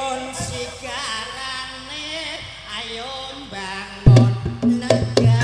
Pun sigarane ayo mbangun negara.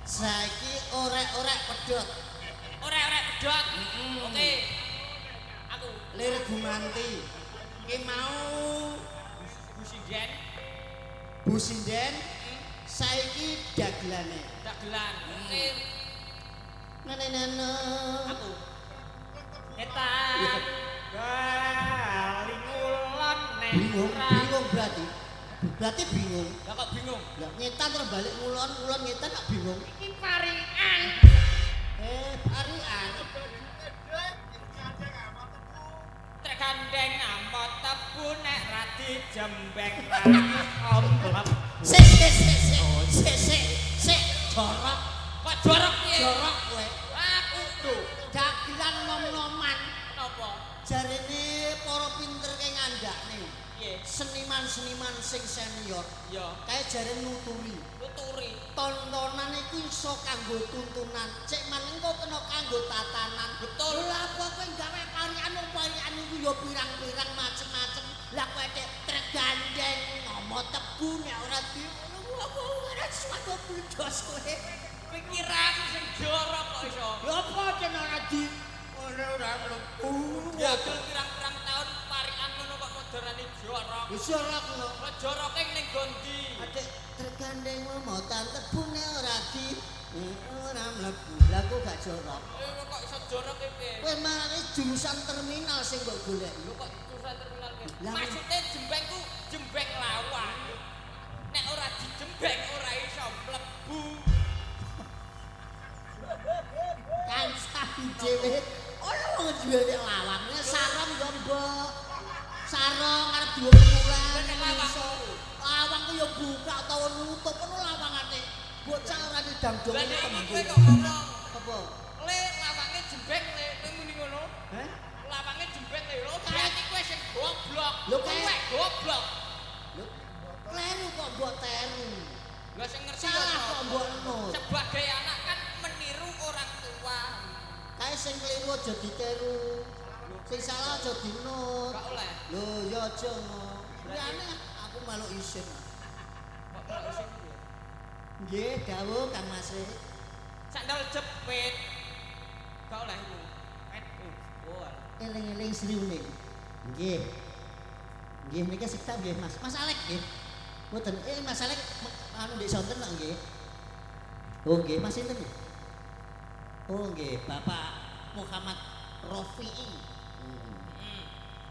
Saiki orek-orek pedhot. Orek-orek pedhot. Oke. Aku Lir Gumanti. Ki mau Bu Sinden. Bu Sinden saiki dagelane. Dagelan. Oke. Nenenene. Aku. Etan. Galing ulon nek Bingung berarti. Berarti bingung. Lah kok bingung? Lah nyetan terus balik ngulon nyetan kok bingung. Iki parian. Parian. Trek gandeng amot tebu nek ra dijembeng ra omblep. Sik. Jorok. Kok jorok piye? Jorok kowe. Aku tuh. Dagelan nom-noman. Kenapa? Jarene para pinter ke ngandakne. Piye? Seniman-seniman sing senior. Ya, Kae jare nuturi. tuturi. Tontonan iku iso kanggo tuntunan. Cek maneng kok kena kanggo tatanan. Betul. Lah kok kowe gawe parian iku ya pirang-pirang macem-macem. Lah kowe trek gandeng ngomong tebu nek ora di apa ora suatu bludos kowe. Pikiran sing jorok kok iso. Lha apa jen ora di ora mlebu. Ya pirang-pirang tahun parian ngono kok modorane jorok. Wis ora ngono. Kok joroke ning gondi? Adek tergandeng momotan tebu nek ora di ora mlebu. Lah kok gak jorok. Kok iso joroke piye? Kowe mari jurusan terminal sing mbok golek. Lho kok susah terkenal piye? Lah, Maksude jembeng ku jembeng lawang. Nek ora dijembeng ora iso mlebu. Kan sapi dhewe ora wong juwene lawang sarong yo mbok. Sarong arep diwo kemulan Nek lawang iso. Lawang ku yo buka utawa nutup ngono lawangane. Bocah ora didang dong. Lah nek iki kowe kok ngomong apa? le lawange jembeng le kowe muni ngono. Heh? Lawange jembeng le lho berarti kowe sing goblok. Lho, kowe goblok. Lho, kleru kok mbok teru. Lah sing ngerti Salah kok mbok nut. Sebagai anak kan meniru orang tua. Kae sing kleru aja diteru. Sing salah aja dinut. Gak oleh. Lho, ya aja ngono. Liyane aku malu isin. Kok kalau sing piye? Nggih, dawuh Kang Mas. Sandal jepit. Gak oleh iku. Oh. Eling-eling sriune. Nggih. Nggih niki sikta nggih Mas. Mas Alek nggih. Mboten Mas Alek anu ndek sonten kok nggih. Oh nggih, Mas sinten nggih? Oh nggih, Bapak Muhammad Rofi'i.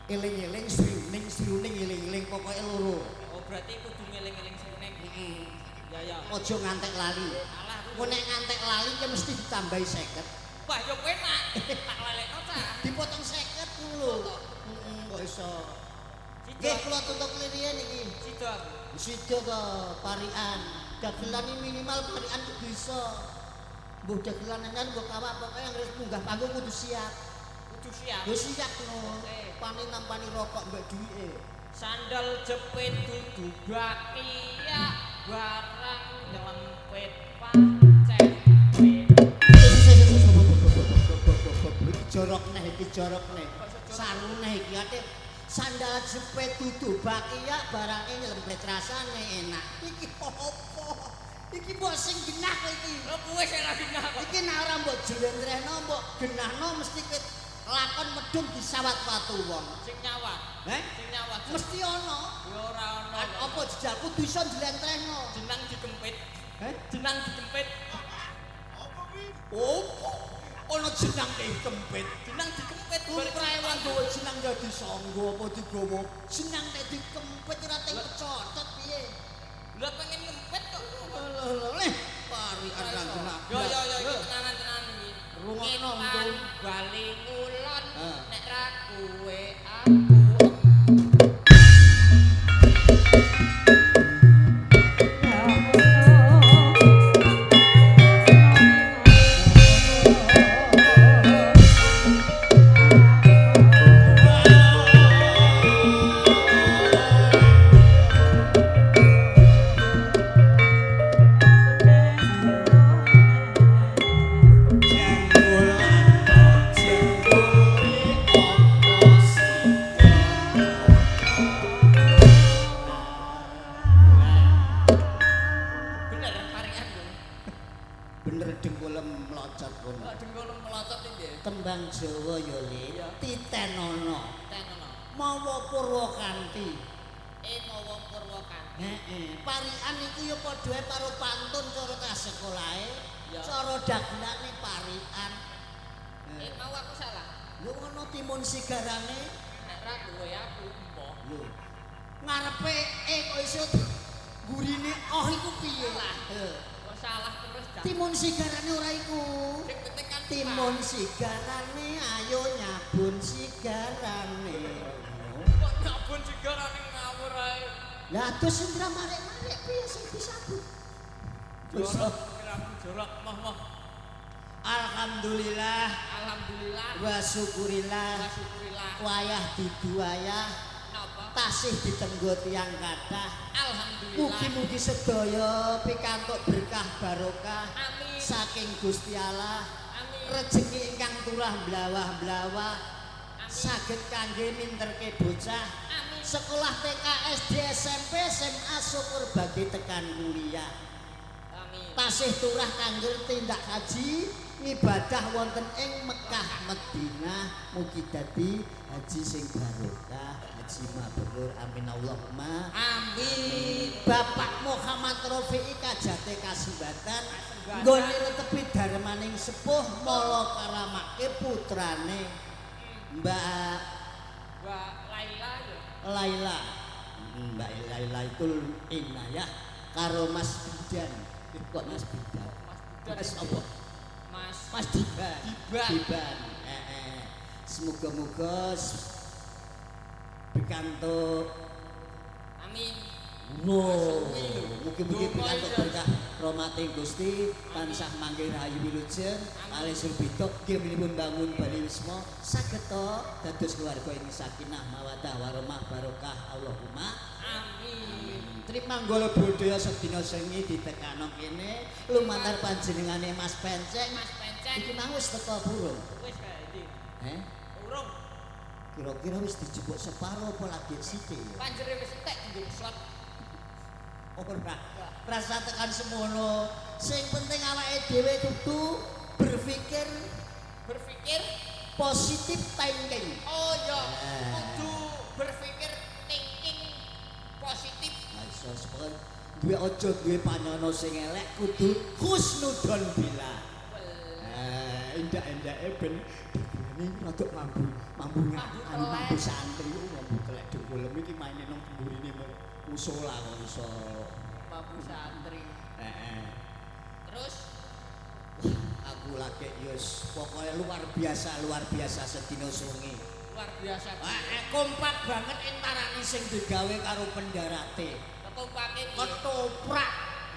Eling-eling sriune eling-eling pokoke loro. Oh berarti kudu ngeling-eling sirine. Ya ya. Aja ngantek lali. Alah. Kok nek ngantek lali ki mesti ditambahi 50. Wah yo kowe nak tak lelekno ta. Dipotong 50 ku lho. Kok iso. Sido. Nggih kula tutuk lirian iki. Sido aku. Sido to parian. Dagelan ini minimal parian kudu iso. Mbuh dagelan nang mbok kawak pokoke anggere munggah panggung kudu siap. Kudu siap. Yo siap no. Oke. Pani nampani rokok mbek duwike. Sandal jepit dudu bakia barang nyelempit pancet. Jorok neh iki jorok neh. Sarung neh iki ate sandal jepit dudu bakia barange nyelempet rasane enak. Iki opo? Iki mbok sing genah kowe iki. Lho kowe sing ra genah kok. Iki nek ora mbok jlentrehno mbok genahno mesti ket lakon medhun disawat watu wong. Sing nyawat. Heh? Sing nyawat. Mesti ana. Yo ora ono. Apa jejak kudu iso jlentrehno. Jenang dikempit. Heh? Jenang dikempit. Opo? Ana jenang kempit. Jenang dikempit. Kuwi prewan gawe jenang dadi sangga apa digawa. Jenang nek dikempit ora teng kecotot piye? Lah pengen ngempit kok. Lho, pari arang genah. Yo iki tenanan iki. Rungokno Ngitan nggo. bali ngulon Ah. nek ra kuwe aku. Bener parian lho. Bener dengkulem mlocot kono. Kok dengkul melocot iki. Tembang Jawa ya Le, Iya. titenono. Tenono. Mawa Purwakanthi. Mawa Purwakanthi. Heeh, parian iku ya padha ae karo pantun cara kasekolahe. Ya. Cara dagelane parian. Mau aku salah. Lho ngono timun sigarane. Nek ra kuwe aku empoh. Lho. Ngarepe kok iso gurine iku piye? Lah. Heeh. Kok salah terus dah. Timun sigarane ora iku. Sing penting kan Timun sigarane ayo nyabun sigarane. kok nyabun sigarane ngawur ae. Lah terus sendra marek-marek piye sing disabun? Jorok, kiraku jorok moh. Alhamdulillah Alhamdulillah. wa syukurillah Syukurillah. wayah diduayah Napa? tasih ditenggo tiyang kathah. Alhamdulillah. Mugi-mugi sedaya pikantuk berkah barokah Amin. saking Gusti Allah. Amin. Rejeki ingkang turah blawah-blawah Amin. saged kangge minterke bocah Amin. sekolah TK SD SMP SMA syukur badhe tekan kuliah. Amin. Tasih turah kangge tindak haji ibadah wonten ing Mekah Madinah mugi dadi haji sing barokah haji mabrur amin Allahumma Amin. Bapak Muhammad Rafi'i kajate kasembatan Kasembatan. nggone netepi darmaning sepuh mala karamake putrane Mbak Mbak Laila ya. Laila. Mbak Laila itu Inayah karo Mas Bidan. Kok Mas Bidan? Mas Mas apa? Mas Diban. Diban. Diban. Semoga-moga pikantuk Amin. mugi-mugi pikantuk berkah rahmating Gusti tansah mangke rahayu wilujeng kalih surbita nggih minipun bangun Bali Wisma saged to dados keluarga ing sakinah mawaddah warahmah barokah Allahumma Amin. Trimanggala budaya sedina sengi ditekano kene lumantar panjenengane Mas Penceng. Mas Penceng. Iki mau wis teko burung. Wis kae iki. Urung. Kira-kira wis dijupuk separo apa lagi sithik ya? Panjere wis entek nggo slot. Ora. Rasa tekan semono. Sing penting awake dhewe kudu berpikir positif thinking. Oh ya, kudu berpikir thinking positif. Nah, iso sepon duwe aja duwe panyono sing elek kudu husnudon bila. Endak-endake ben ini rada mambu mambu santri mambu telek dengkulem iki maine nang mburine musola kok iso. Babu santri. Terus Aku lagi yus pokoknya luar biasa sedina sungi. luar biasa. Kompak banget entarane sing digawe karo pendarate. Ketumpake Ketoprak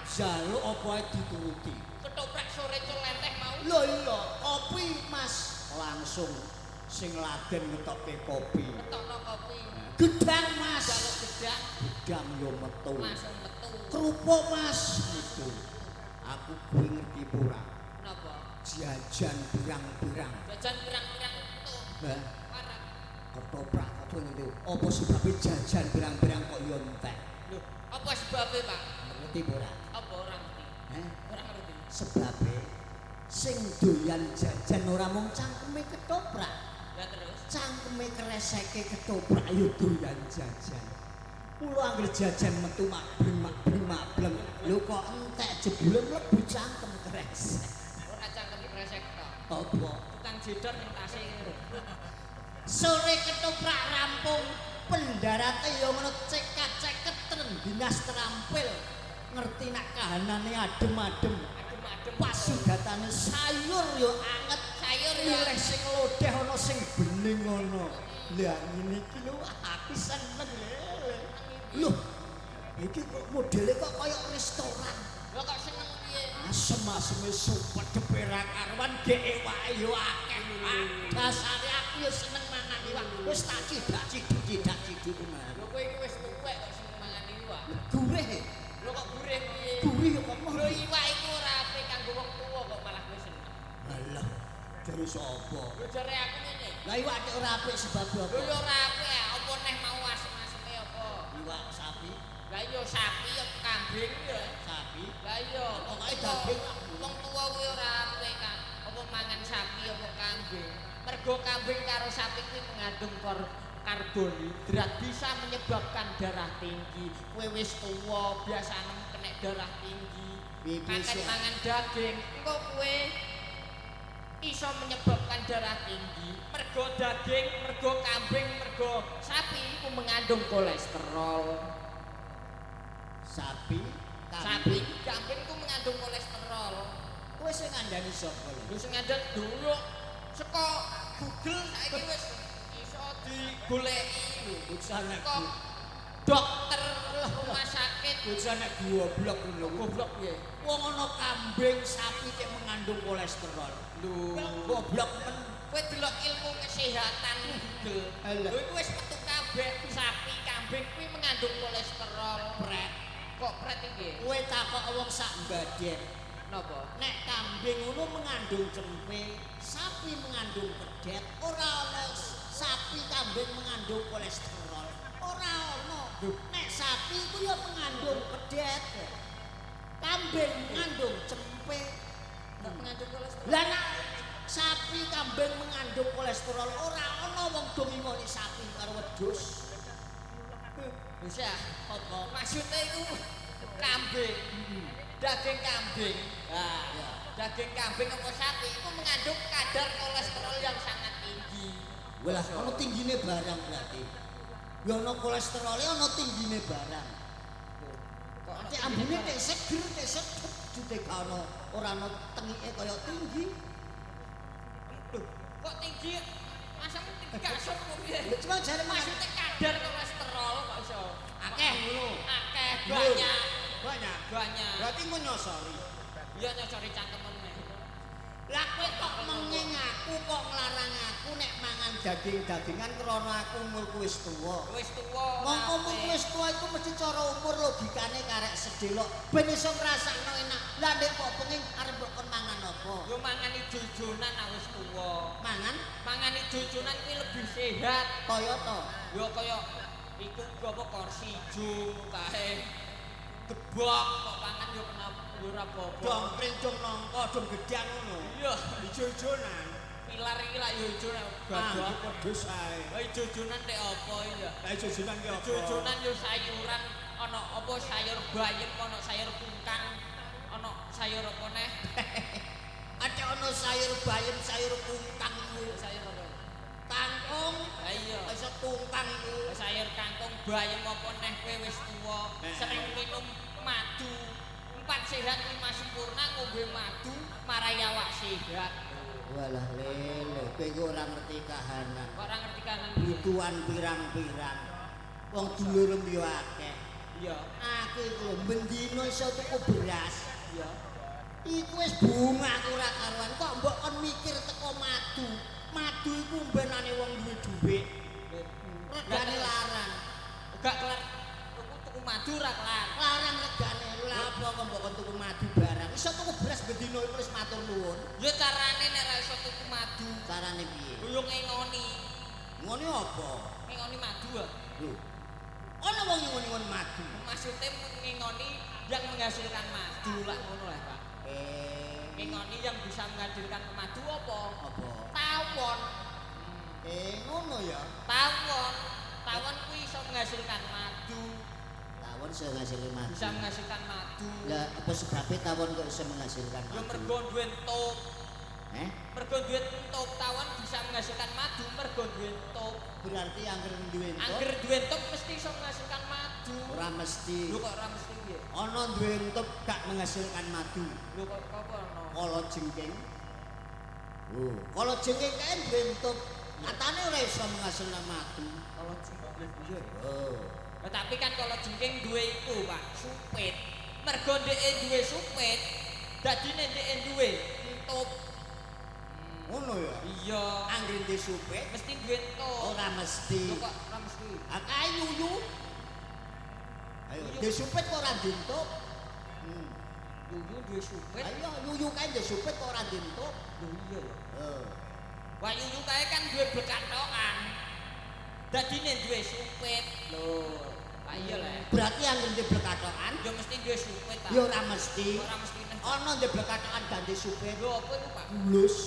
jaluk apa ae dituruti. ketoprak sore celenteh mau. Lho iya, kopi Mas langsung sing laden ngetokke kopi. Ketokno kopi. Gedang Mas. Jaluk gedang Gedang yo metu. langsung metu. Kerupuk Mas itu. Aku kuwi ngerti ora. Napa? Jajan pirang-pirang. Jajan pirang-pirang metu. Hah? Parah. Ketoprak apa itu? Apa sebabnya jajan pirang-pirang kok yo entek? Lho, apa sebabnya, Pak? Ngerti ora? Apa orang ngerti? Orang ngerti. Sebabnya sing doyan jajan ora mung cangkeme ketoprak. Ya terus. Cangkeme kreseke ketoprak yo doyan jajan. Mula anggere jajan metu mableng. Lho kok entek jebule mlebu cangkem kresek. Ora cangkem kresek tok. Apa? Tukang jedor ning tase ngono. Sore ketoprak rampung, pendarate yo ngono cekat-ceket dinas terampil. Ngerti nak kahanane adem-adem. Adem-adem Pasugatane sayur yo anget. milih sing lodeh ana sing bening ngono. Lah ngene iki lho aku seneng lho. Lho, iki kok modele kok kaya restoran. Lho kok seneng piye? Asem-aseme sup deperang arwan ge ewake yo akeh. Dasare aku yo seneng mangan iwak. Wis tak cidak-cidik tenan. Lho kowe iki wis tuwek kok seneng mangan iwak. Gurih. Lho kok gurih piye? Gurih yo kok. Lho iwak iku ora apik kanggo wong tuwa kok malah kowe seneng. Alah, dari sapa? Lho jare aku ngene. Lah iwak nek ora apik sebab apa? Lho yo ora apik apa neh mau asem-aseme apa? Iwak sapi, Lah iya sapi ya kambing ya. sapi. Lah iya Pokoke daging. wong tuwa kuwi ora apik kan. Apa mangan sapi apa kambing. Mergo kambing karo sapi kuwi mengandung karbohidrat bisa menyebabkan darah tinggi. Kowe wis tuwa biasane kena darah tinggi. Makan mangan daging, engko kowe iso menyebabkan darah tinggi. Mergo daging, mergo kambing, mergo sapi iku mengandung kolesterol. Sapi, Sapi, kambing. kambing ku mengandung kolesterol. Kowe sing ngandani sapa lho? Lho sing ngandel dulu saka Google saiki wis iso digoleki lho. Bujane Saka dokter rumah sakit bujane goblok lho. goblok piye? Wong ana kambing, sapi cek mengandung kolesterol. Lho, Goblok men. kowe delok ilmu kesehatan Google. Alah. Lho iku wis metu kabeh sapi, kambing kuwi mengandung kolesterol. Pret. Kok pret iki? Kowe takok wong sak baden. Napa? Nek kambing ngono mengandung cempe, sapi mengandung pedet, ora ana sapi kambing mengandung kolesterol. Ora ana. Nek sapi itu ya mengandung pedet. Kambing mengandung cempe. Enggak mengandung kolesterol. Lah nek sapi kambing mengandung kolesterol ora ana wong do ngimoni sapi karo wedhus. Wis ya, apa? Maksudnya iku kambing. Daging kambing. Nah, daging kambing apa sapi itu mengandung kadar kolesterol yang sangat tinggi. Walah ana tinggine barang berarti. Ya ana kolesterole ana tinggine barang. Kok Nek ambune nek seger nek sedep jute kana ora ana tengike kaya tinggi. kok tinggi? Masamu tinggi gak sopo piye? Ya cuma jare Maksudnya kadar kolesterol kok iso. akeh ngono. Akeh Banyak. banyak. Banyak. Berarti engko nyosori. Iya nyocori cangkemen. Lah kowe kok menging aku kok nglarang aku nek mangan daging-dagingan krana aku umurku wis tuwa. Wis tuwa. Mongko umurku wis tuwa iku mesti cara umur logikane karek sedelok ben iso ngrasakno enak. Lah nek kok pengin arep mbok kon mangan apa? Yo mangan ijo-ijonan ah wis tuwa. Mangan Ijo-ijonan kuwi lebih sehat. kaya to. Yo kaya iku apa kursi ijo kae. Gebok kok pangan yo kenapa yo ora apa-apa. Dong princung nangka dong gedang ngono. Iya, Ijo-ijonan. pilar iki lak yo ijo nek Ah, gadok. pedhus ae. Oh ijo-ijonan nek apa ya? Lah ijo-ijonan ki apa? Ijo-ijonan yo sayuran ana apa sayur bayem, ana sayur kungkang, ana sayur apa neh? Ada ono sayur bayem, sayur kungkang iku. Sayur apa? Kangkung, Lah iya. iso kungkang iku. Sayur kangkung bayem apa neh kowe wis tuwa, sering minum madu. 4 sehat 5 sempurna ngombe madu marai awak sehat. Walah lele, kowe iku ora ngerti kahanan. Kok ora ngerti kanan Butuhan pirang-pirang. Wong dulurem yo akeh. Iya. Aku iku lho bendino iso tuku beras. Iya. Iku wis bunga aku ora karuan. Kok mbok kon mikir teko madu. Madu iku mbenane wong duwe dhuwit. Regane larang. Gak kelar tuku madu ora kelar. Larang regane. Lha apa kok mbok kon tuku madu barang. Iso tuku beras bendino iku wis matur nuwun. Ya carane nek ora iso tuku madu, Carane piye? yo ngengoni. Ngene apa? Ngengoni madu ah. Lho. Ana wong ngoni-ngoni madu. Maksudnya ngengoni yang menghasilkan madu lah ngono lah, Pak. Ngengoni yang bisa menghasilkan madu apa? Apa? Tawon. Ngono ya. Tawon. Tawon kuwi iso menghasilkan madu. Tawon iso ngasilke madu. Bisa menghasilkan madu. Lah apa sebabnya tawon kok iso menghasilkan Yo madu? mergo duwe entuk. Mergo Mergo duwe entuk tawon bisa menghasilkan madu mergo duwe entuk. berarti angger duwe entuk Angger duwe entuk mesti iso menghasilkan madu. ora mesti. Lho kok ora mesti piye? Ana duwe entuk gak menghasilkan madu. Lho kok apa ono? Kala jengking. Oh, kalau jengking kan bentuk katanya ora iso menghasilkan madu. Kalau jengking Iya. Oh. tapi kan kalau jengking duwe iku, Pak, supit. Mergo dheke duwe supit, dadine dheke duwe entup. Ngono ya. Iya, Anggere di supet mesti duwe entup. ora mesti. Lho kok ora mesti. Ayo yuyu. Ayo, di supet kok ora dintuk. Yuyu duwe supit. Ayo yuyu kae di supet kok ora dintuk. Lho iya ya. Oh. Wah yuyu kae kan duwe bekatokan. Dadine duwe supit. Lho, Pak iya lah. Berarti anggere di blekatokan Ya mesti duwe supit ta. ya ora mesti. Ora mesti neng. Ana di blekatokan ganti supet. Lho apa itu, Pak? Bulus.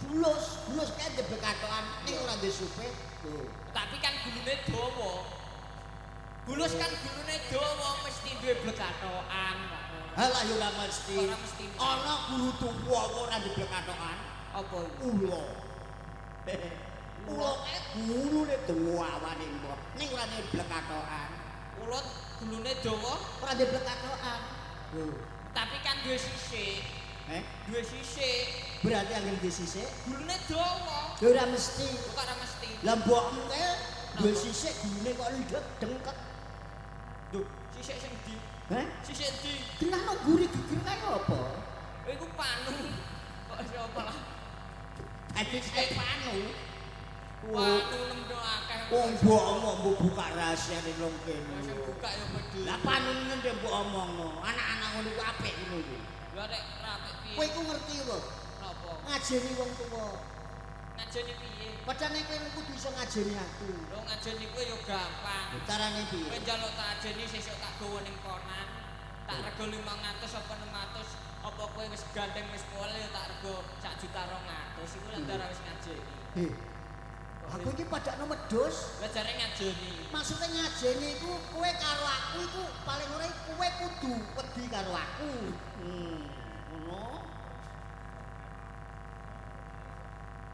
Bulus. Bulus kae di blekatokan ning ora di supet. Tuh. Tapi kan gulune dawa. Bulus kan gulune dawa mesti duwe blekatokan, Pak. Halah yo ora mesti. Ora mesti. Ana guru tuwa apa ora di blekatokan? Apa itu? Ula. Ula kae gulune dawa awane mbok. Ning ora di blekatokan. Ulut gulune dawa, Ora di blekatokan. Lho. tapi kan duwe sisik. Duwe sisik. Berarti anggere di sisik Gulune dawa. ya ora mesti. Kok ora mesti. Lah mbokmu kae duwe sisik gulune kok ndek dengket. Duh, sisik sing ndi? Heh? Sisik ndi? Kenapa guri geger kae apa? Iku panu. Kok siapa lah? Adi kae panu. Panu nemdo akeh. Wong mbok omong mbok buka rahasiane nang kene. Sing buka ya medhi. Lah panune ndek mbok omongno, anak-anak ngono ku apik ngono iki. Lah nek rapik piye? Kowe iku ngerti kok, Napa? ngajeni wong tuwa. Ngajeni piye? Padahal kowe kudu iso ngajeni aku. Lho ngajeni kowe ya gampang. Carane piye? Kowe njaluk tak ajeni sesuk tak gawa ning konan. Tak rego 500 apa 600. Apa kowe wis gandeng wis pol ya tak rego 1.200.000 iku lantaran wis ngajeni. Heh. Aku iki padakno medhos. Lah jare ngajeni. Maksudnya ngajeni iku kowe karo aku iku paling ora kowe kudu wedi karo aku. Ngono.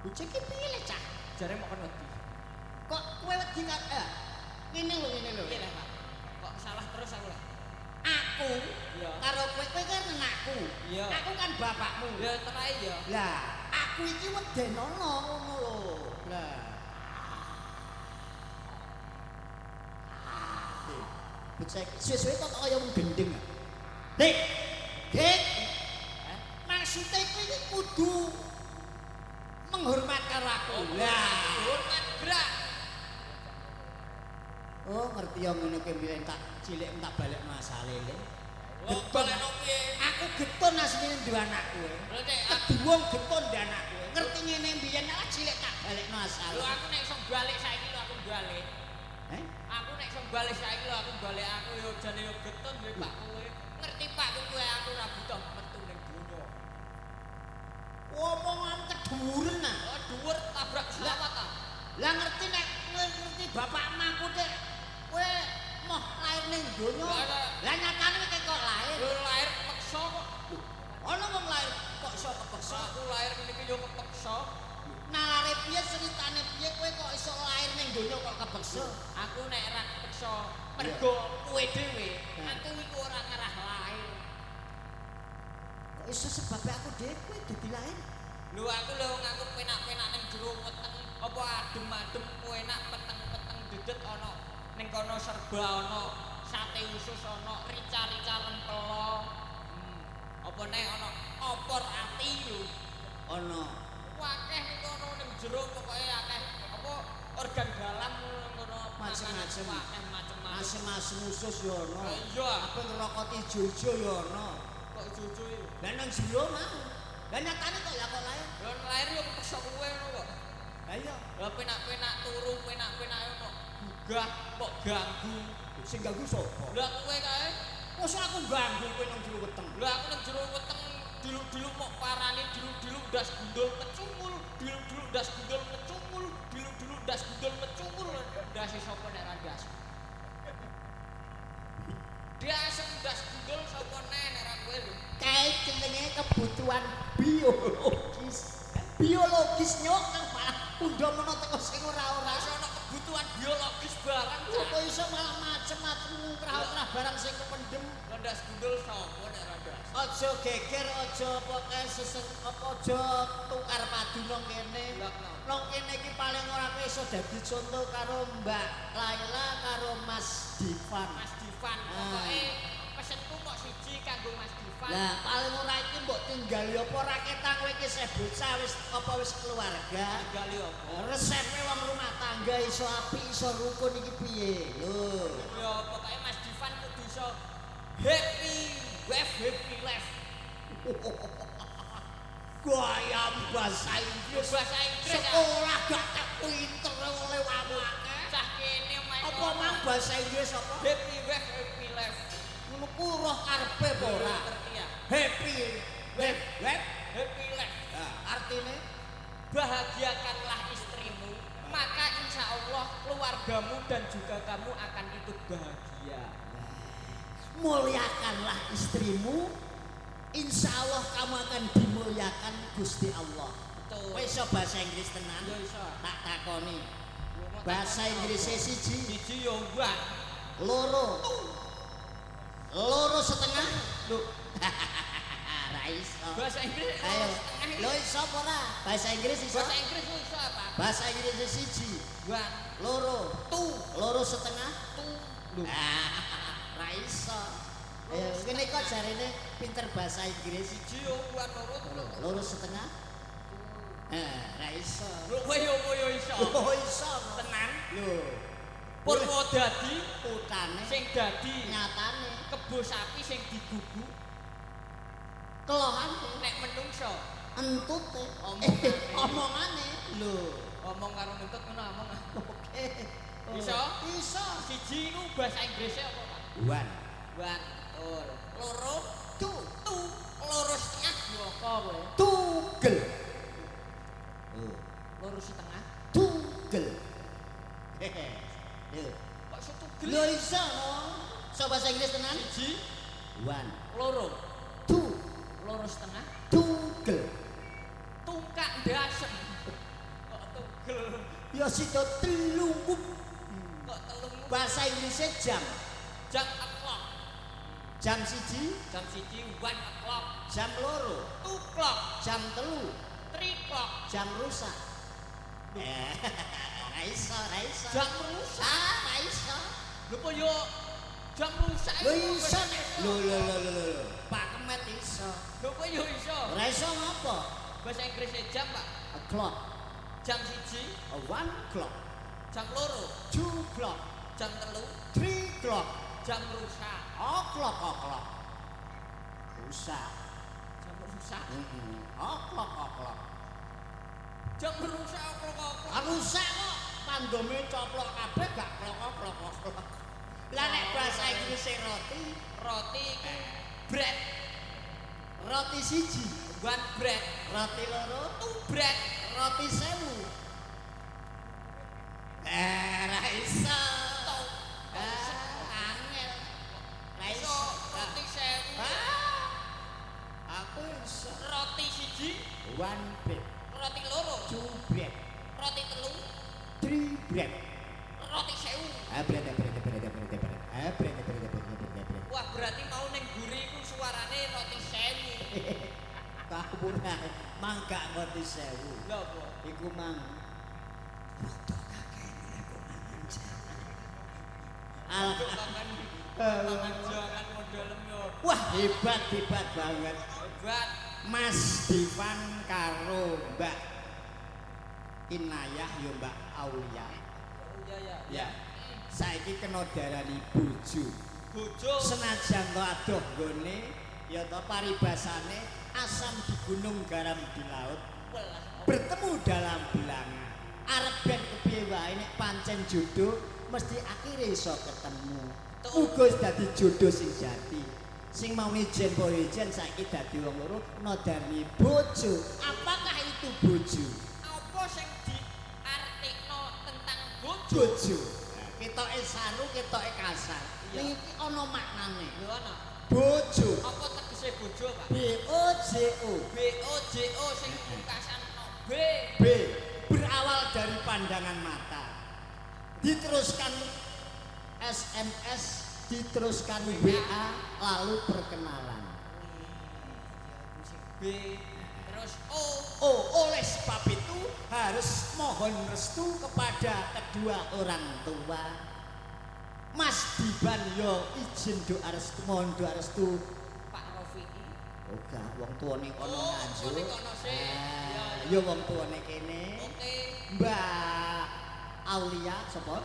Cek iki piye le, Cak? Jare mok kon wedi. Kok kowe wedi karo ngene lho. Piye lah, Pak? Kok salah terus aku lah. Aku Iya. karo kowe kan anakku. Iya. Aku kan bapakmu. Ya terai ya. Lah, aku iki wedenono ngono lho. Lah. Becek suwe-suwe kok kaya wong gendeng. Dik. Dik. Maksudnya kowe iki kudu menghormat karo aku. Lah, hormat gerak. oh ngerti ya ngene ki mbiyen tak cilik tak balik masale le. Lho balekno piye? Aku getun asline duwe anak kowe. Lho nek Keduwung getun duwe anak kowe. Ngerti ngene mbiyen ala cilik tak balekno asale. lho aku nek iso balik saiki lho aku balik. Aku nek iso balik saiki lho aku balik aku yo jane yo getun duwe Pak kowe. Ngerti Pak kowe aku ora butuh metu ning donya. Omongan keduren nah. Oh dhuwur tabrak pesawat ta. Lah ngerti nek ngerti bapak maku dek kowe moh lair ning donya. Lah nyatane kok lair. Lho lahir peksa kok. Ana wong lair kok iso kepeksa. Aku lahir ngene iki yo kepeksa. Nalare piye ceritane piye kowe kok iso lair ning donya kok kepeksa? Aku nek ora kepeksa mergo kowe dhewe aku iku ora ngarah lahir. Kok iso sebab aku dhewe kowe dadi lair? Lho aku lho ngaku penak-penak ning jero weteng apa adem-adem kowe enak peteng-peteng dedet ana ning kono serba ana sate usus ana rica-rica rempelo. Apa nek ana opor ati lho. Ana. Akeh ning kono ning jero pokoke akeh apa organ dalam ngono Macem-macem. akeh macem-macem. Asem-asem usus yo ana. Iya. Apa ngrokoti ijo-ijo yo ana. Kok jojo iki? Lah nang jero mau. Lah nyatane kok ya kok lair. Lho lahir yo kepeksa kowe ngono kok. Lah iya. Lah penak-penak turu, penak-penak ono gugah kok ganggu. Sing ganggu sapa? Lah kowe kae, Mosok aku ganggu kowe nang jero weteng. lah aku nang jero weteng diluk-diluk mok parani diluk-diluk ndas gundul kecungul, diluk-diluk ndas gundul kecungul, diluk-diluk ndas gundul kecungul. Ndase sapa nek ra ndas? Ndas ndas gundul sapa nek ra kowe lho. Kae jenenge kebutuhan biologis. Biologis nyok kang malah undha menawa teko sing ora-ora. Ora ono kebutuhan biologis barang. Kok iso malah macem-macem ngkrah-krah barang sing kependem. Landas gundul sapa nek landas? Aja geger, aja pokoke seseng apa aja tukar padu nang kene. Nang kene iki paling ora kowe iso dadi contoh karo Mbak Laila karo Mas Divan. Mas Divan pokoke pesenku kok siji kanggo Mas Divan. Lah paling ora iki mbok tinggali apa ora ketang kowe iki isih bocah wis apa wis keluarga. Tinggali apa? Resepe wong rumah tangga iso apik iso rukun iki piye? Lho. Ya pokoke Mas Divan kudu iso happy wife happy life. Gaya bahasa Inggris. Bahasa Inggris Sekolah gak tak pinter oleh wamu. cah kene main. Apa mang bahasa Inggris apa? Happy wife happy life. Ngono ku roh karepe apa ora? Ngerti ya? Happy life, Happy life. artine Bahagiakanlah istrimu, maka insya Allah keluargamu dan juga kamu akan ikut bahagia. muliakanlah istrimu, insya Allah kamu akan dimuliakan Gusti Allah. Betul. Kowe iso bahasa Inggris tenan? Ya iso. Tak takoni. Bahasa Inggris siji, Siji yo mbak. loro. Loro setengah. Lho. Ra iso. Bahasa Inggris. Ayo. Lho iso apa ora? Bahasa Inggris iso? Bahasa Inggris lu iso apa? Bahasa Inggris siji, One, loro. Loro setengah. two. Ra iso. Ayo, kene kok jarene pinter bahasa Inggris. Siji yo one loro telu. Loro setengah. Ra iso. Lho kowe yo apa yo iso? Oh iso Tenan. lho. Purwodadi Utane sing dadi nyatane kebo sapi sing digugu kelohan nek menungso entute omongane lho. ngomong karo nuntut ngono ngomong. Oke. Iso? Iso. Siji iku bahasa Inggrisnya apa, Pak? One, One, betul. Loro, two, loro setengah yo apa kowe? tugel. Loro setengah. Tugel. Hehe. Lho. Kok situ Lho iso no. So bahasa Inggris tenan? Siji, One, loro, two, loro setengah. tugel. Tungkak ndasem. Kok tugel? Ya sida telu. Kok telung? Bahasa Inggrisnya jam. Jam o'clock. Jam siji, Jam siji one o'clock. jam loro, Two o'clock. jam telu, Three o'clock. jam rusak. Ra iso, ra iso. Jam rusak. Ra iso. Lho kok yo jam rusak Lho iku iso. kok Lho. Pak Kemet iso. Lho kok yo iso? Ra iso ngapa? Bahasa Inggrisnya jam, Pak. O'clock, Jam siji, one o'clock, jam loro, two o'clock, jam telu, three o'clock, jam rusak. o'clock. Rusak. Jam rusak. O'clock. Jam rusak kok. Rusak kok. Pandome coplok kabeh gak klok. Lah nek bahasa Inggris roti, Roti iku bread, roti siji, one bread, roti loro, two bread. roti 1000. Ra iso. Angel. Ra Iso iso. roti 1000. Aku iso. Roti siji, One bread, roti loro, two bread, roti telu, three bread. roti 1000. Bread. Wah, berarti mau ning guri iku suarane roti 1000. Kabura, mangga ngerti 1000. Lha apa? Iku mang. Rada kakene aku mangan jangan. Mangan jangan modelem yo. Wah, hebat banget. Hebat. Mas Divan karo Mbak Inayah yo Mbak Aulia. Iya. Ya. Saiki kena darani bojo. Bojo. Senajan to adoh nggone ya to paribasane asam di gunung garam di laut. Bertemu dalam bilangan. Arep ben kepiye wae nek pancen jodoh mesti akhire iso ketemu. Uga dadi jodoh sing jati. Sing mau ijen po ijen saiki dadi wong loro nodani bojo. Apakah itu bojo? Apa sing diartikno tentang bojo? Bojo. Ketoke saru, ketoke kasar. Ning iki ana maknane. Lho ana. Bojo. Apa tegese bojo, Pak? B O J O. BOJO sing pungkasan no B. B berawal dari pandangan mata. diteruskan SMS, diteruskan WA, lalu perkenalan. B terus O. Oh, oleh sebab itu harus mohon restu kepada kedua orang tua. Mas Diban yo izin doa restu, mohon doa restu. Pak Rofiki. Oke, wong tuane kono Nganjuk. Kono sih. Yo wong tuane kene. Oke. Mbak Aulia sapa?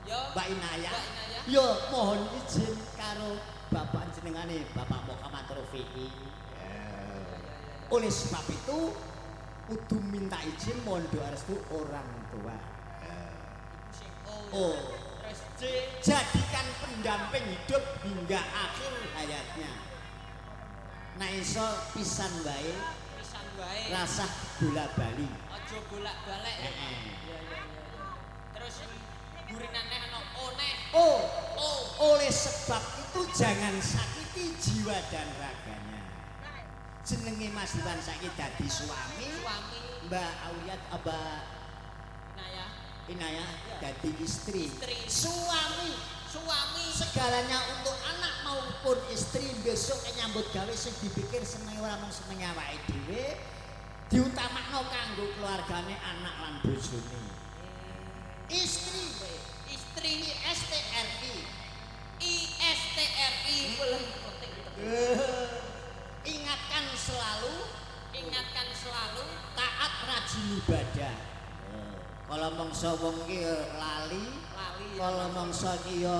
Yo. Mbak Inaya. Mbak Inaya. Yo mohon izin karo bapak jenengane Bapak Muhammad Rofiki. Oleh sebab itu kudu minta izin mohon doa restu orang tua. Sing O. Oh. Terus J. Jadikan pendamping hidup hingga akhir hayatnya. Nah iso pisan wae Pisan wae. rasah bola bali. Aja bolak-balik ya. Iya. Terus gurinane ana O neh. Oh, O. oleh sebab itu jangan sakiti jiwa dan raganya. Jenenge Mas Diwan saiki dadi suami, Suami. Mbak Auyat Mbak Inaya. Inaya dadi istri. Istri. Suami segalanya untuk anak maupun istri besok nyambut gawe sing dipikir seneng ora mung seneng awake dhewe diutamakno kanggo keluargane anak lan bojone. Istri ISTRI ISTRI boleh penting. ingatkan selalu taat rajin ibadah. Kalau mangsa wong iki lali, kalau mangsa iki ya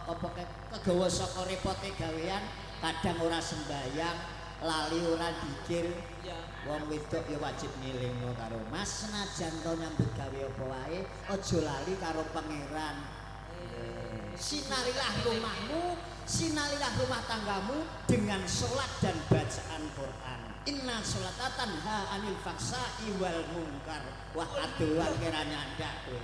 apa kegawa saka repote gawean, kadang ora sembayang, lali ora dikir. Ya. Wong wedok ya wajib ngelingno karo Mas senajan to nyambut gawe apa wae, aja lali karo pangeran. Sinarilah rumahmu, sinarilah rumah tanggamu dengan sholat dan bacaan Quran. Inna sholata tanha anil fahsya'i wal munkar. Wah aduan kiranya ndak kowe.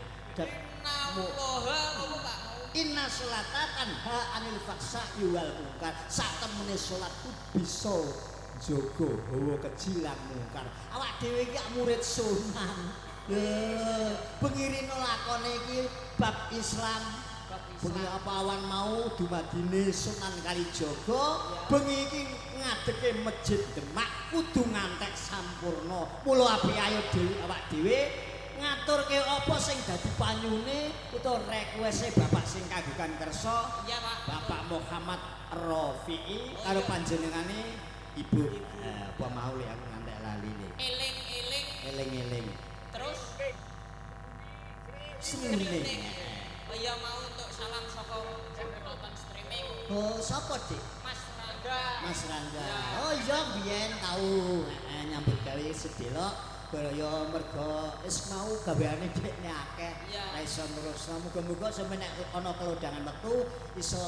Inna sholata tanha anil fahsya'i wal munkar. Sak temene sholat ku bisa jaga hawa keji lan mungkar. Awak dhewe iki murid sunan. Pengirino lakone iki bab Islam. Bengi apa awan mau dumadine Sunan Kalijaga, bengi iki ngadeke Masjid Demak kudu ngantek sampurna. Mula apik ayo dhewe awak dhewe ngaturke apa sing dadi panyune utawa requeste Bapak sing kagungan kersa. Iya, Pak. Bapak Muhammad Rofiki karo panjenengane Ibu. Apa mau le aku ngantek lali le. Eling-eling. Terus Srine. Oh iya mau untuk salam saka nonton streaming. Oh, sapa, Dik? Mas Rangga. Mas Rangga. Ya. Oh iya biyen tau nyambut gawe sedelok kaya mergo wis mau gaweane dekne akeh. Ya. Ra iso terusno. Muga-muga sampe nek ana kelondangan wektu iso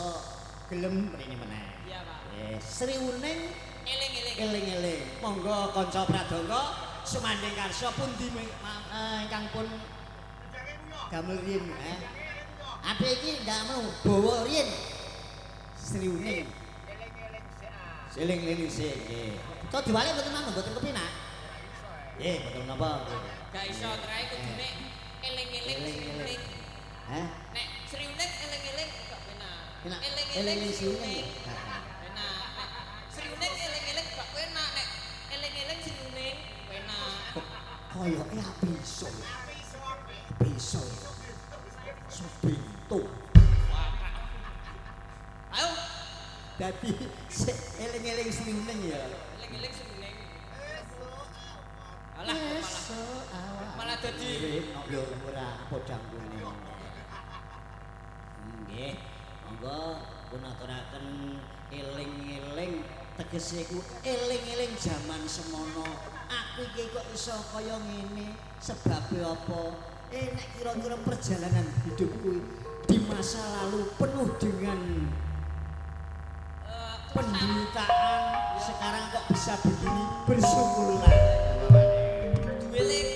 gelem mrene meneh. Iya, Pak. Sri Uning Eling-eling. eling-eling. Monggo kanca pradonga sumandhing karsa pundi ingkang pun gamel riyin Ape iki ndak mau bawa riyen. Sri Uning. Eling-eling sik. Nggih. To diwale mboten mangga mboten kepenak. Nggih, mboten napa. Gak iso trae kudune eling-eling Sri Uning. Hah? Nek Sri Uning eling-eling gak penak. Penak. Eling-eling Sri Uning. Uning. Penak. Nek Sri Uning eling-eling gak penak. Nek eling-eling Sri Uning penak. Koyoke api iso. Bisa. Subintu. Ayo. Dadi eling-eling Sri Uning ya. Eling-eling Sri Uning. Alah malah dadi yo ora podang kuwi. Nggih. Monggo pun aturaken eling-eling tegese ku eling-eling jaman semono. Aku iki kok iso kaya ngene sebabe apa? Nek kira-kira perjalanan hidupku di masa lalu penuh dengan penderitaan, sekarang kok bisa begini, bersyukurlah. duweling.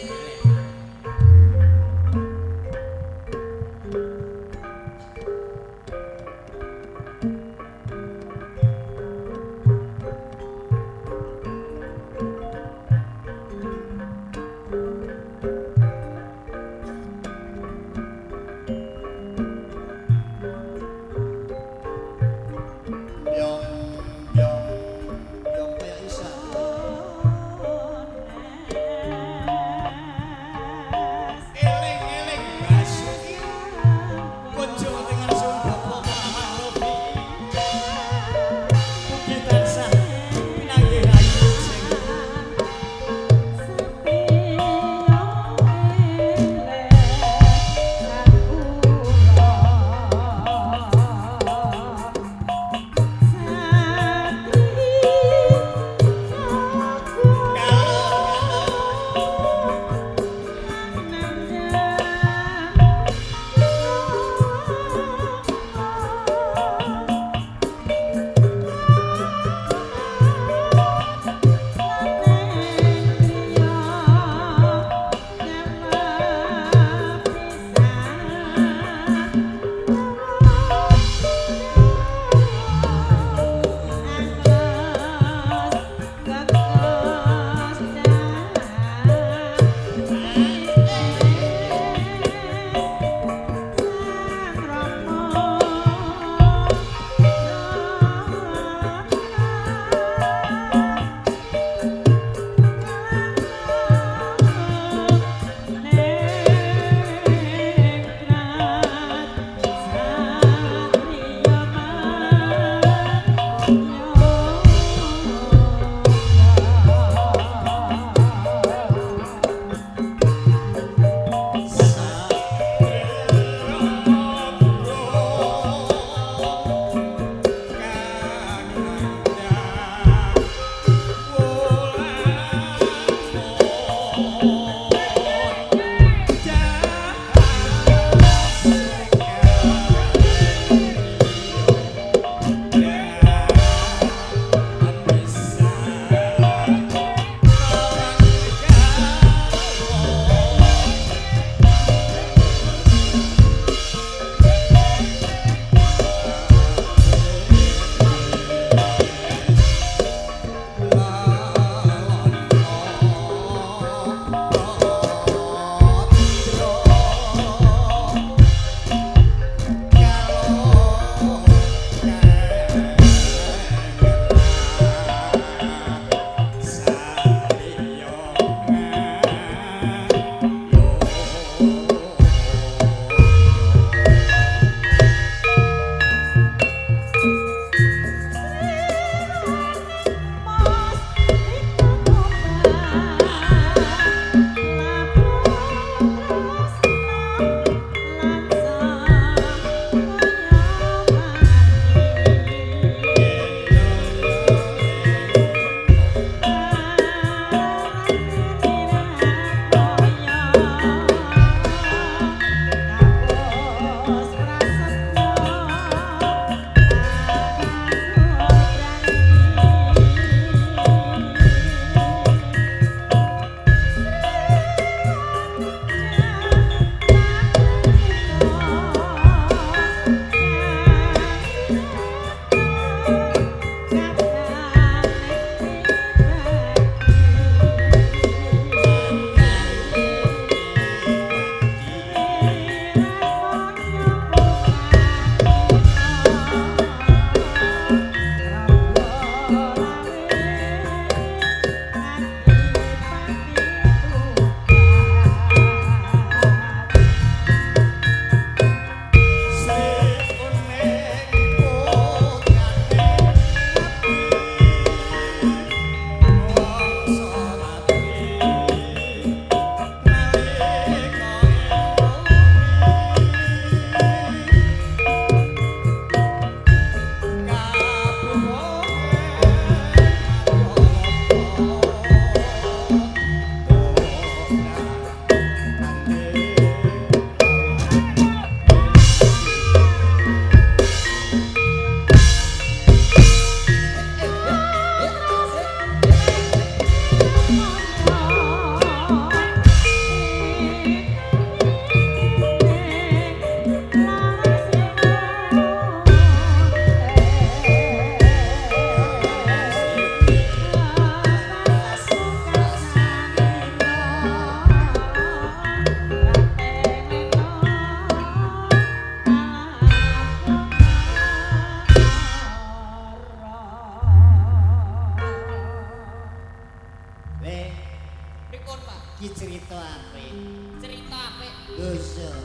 Aja.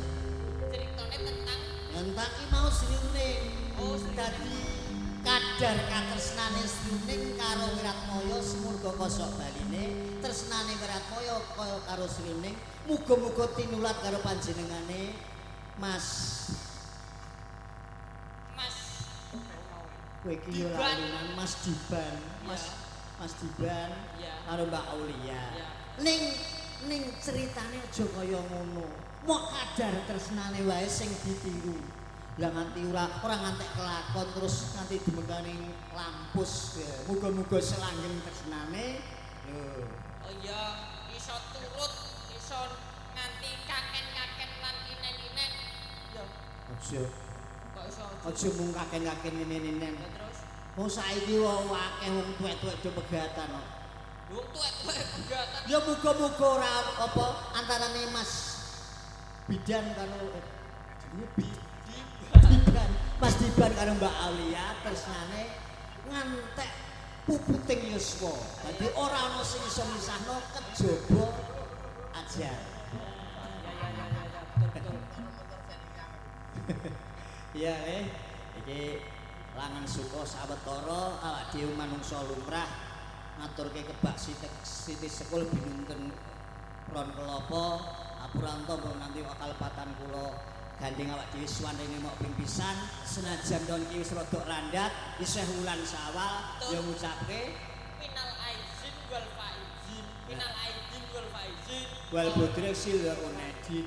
Ceritane tentang Entak ki mau Sriuning. Oh, Sriuning. Dadi kadar katresnane Sriuning karo Wiratmaya sumurga kosok baline, tresnane Wiratmaya kaya karo Sriuning, muga-muga tinulat karo panjenengane Mas. Mas Kowe iki yo Diban. lalinan Mas Diban. Iya. Mas Diban Iya. karo Mbak Aulia. Iya. Ning ceritane aja kaya ngono. Mok kadar tresnane wae sing ditiru. Lah nganti ora ngantek kelakon terus nganti dimengkani lampus. Ya, muga-muga selanggeng tresnane. Lho. Oh iya, iso turut, iso nganti kaken-kaken lan inen-inen. Ya, Aja kok iso aja mung kaken-kaken nenen-nenen. Ya, terus Wong saiki wae akeh wong tuwek-tuwek do pegatan. wong tuwek-tuwek pegatan. Ya muga-muga ora apa antarane Mas Bidan karo Diban. Mas Diban karo Mbak Aulia tresnane ngantek puputing yuswa. Dadi ora ana sing iso misahno kejaba ajar. Betul. Iya iki langan suka sawetara awak dhewe manungsa lumrah ngaturke kebak siti sekul binunten ron kelapa apuranta pun nanti akal patan kula gandeng awak dhewe suwanene mok ping pisan senajan don ki wis rada landhap isih wulan Sawal ya ngucapke Minal aizin wal faizin. Minal aizin wal faizin. wal budreksil wa unedin.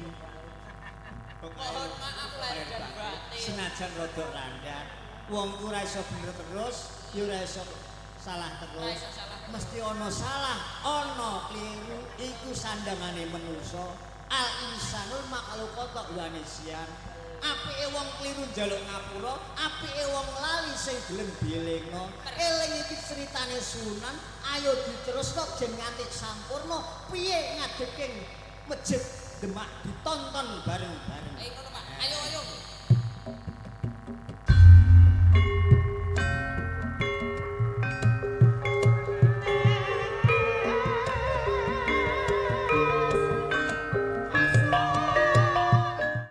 Mohon maaf lahir dan batin. Senajan rada landhap wong ku ora iso bener terus ya ora iso salah Ora terus. iso salah. Mesti ana salah, ana kliru, iku sandangane manungsa. Al insanul makhluqata wa nisyan. Apike wong kliru njaluk ngapura, apike wong lali sing gelem dielingno. Eling iki critane Sunan, ayo diterusno jen nganti sampurna. Piye ngadeking masjid Demak ditonton